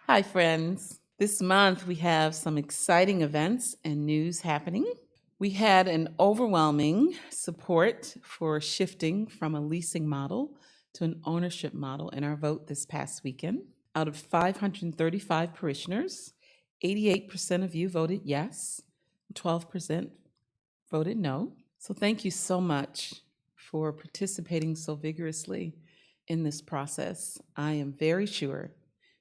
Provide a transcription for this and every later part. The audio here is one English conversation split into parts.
Hi, friends. This month we have some exciting events and news happening. We had an overwhelming support for shifting from a leasing model to an ownership model in our vote this past weekend. Out of 535 parishioners, 88% of you voted yes, 12% voted no. So thank you so much for participating so vigorously in this process. I am very sure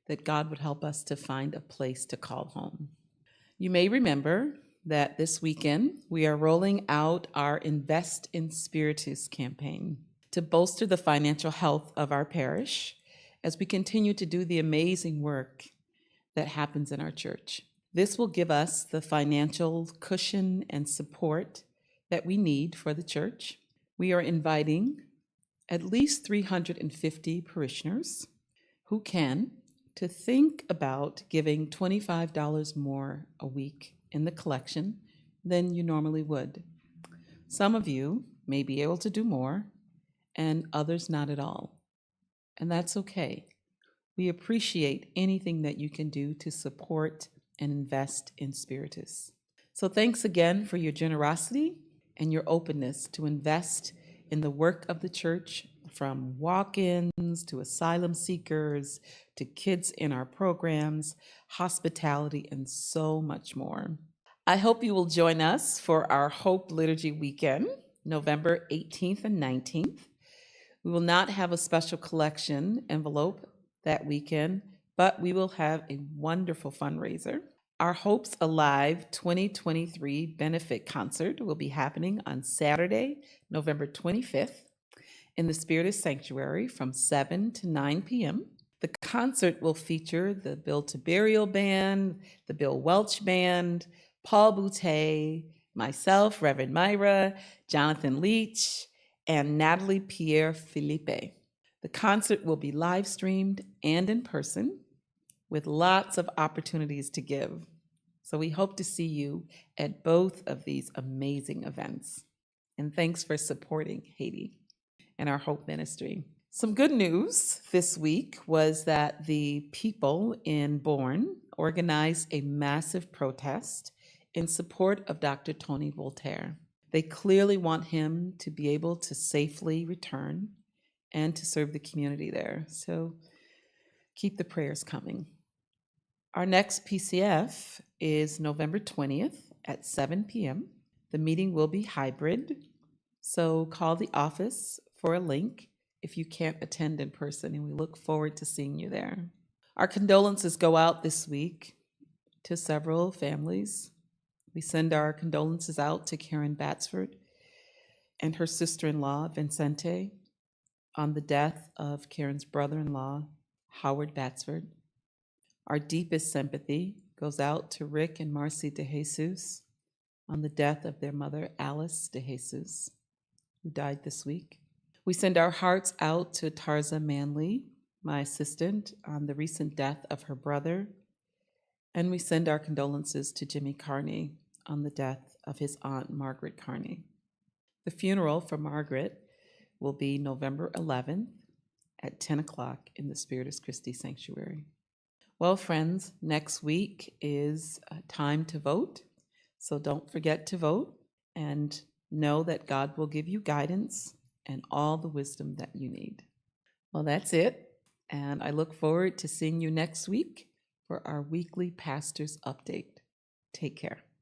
that God would help us to find a place to call home. You may remember that this weekend we are rolling out our Invest in Spiritus campaign to bolster the financial health of our parish as we continue to do the amazing work that happens in our church. This will give us the financial cushion and support that we need for the church. We are inviting at least 350 parishioners who can to think about giving $25 more a week in the collection than you normally would. Some of you may be able to do more, and others not at all. And that's okay. We appreciate anything that you can do to support and invest in Spiritus. So thanks again for your generosity and your openness to invest in the work of the church, from walk-ins to asylum seekers to kids in our programs, hospitality, and so much more. I hope you will join us for our Hope Liturgy Weekend, November 18th and 19th. We will not have a special collection envelope that weekend, but we will have a wonderful fundraiser. Our Hopes Alive 2023 benefit concert will be happening on Saturday, November 25th in the Spiritus Sanctuary from 7 to 9 p.m. The concert will feature the Bill to Burial Band, the Bill Welch Band, Paul Boutte, myself, Reverend Myra, Jonathan Leach, and Natalie Pierre Philippe. The concert will be live streamed and in person with lots of opportunities to give. So we hope to see you at both of these amazing events. And thanks for supporting Haiti and our Hope Ministry. Some good news this week was that the people in Bourne organized a massive protest in support of Dr. Tony Voltaire. They clearly want him to be able to safely return and to serve the community there. So keep the prayers coming. Our next PCF is November 20th at 7 p.m. The meeting will be hybrid, so call the office for a link if you can't attend in person, and we look forward to seeing you there. Our condolences go out this week to several families. We send our condolences out to Karen Batsford and her sister-in-law, Vincente, on the death of Karen's brother-in-law, Howard Batsford. Our deepest sympathy goes out to Rick and Marcy DeJesus on the death of their mother, Alice DeJesus, who died this week. We send our hearts out to Tarza Manley, my assistant, on the recent death of her brother. And we send our condolences to Jimmy Carney on the death of his aunt, Margaret Carney. The funeral for Margaret will be November 11th at 10 o'clock in the Spiritus Christi Sanctuary. Well, friends, next week is time to vote. So don't forget to vote and know that God will give you guidance and all the wisdom that you need. Well, that's it. And I look forward to seeing you next week for our weekly Pastor's Update. Take care.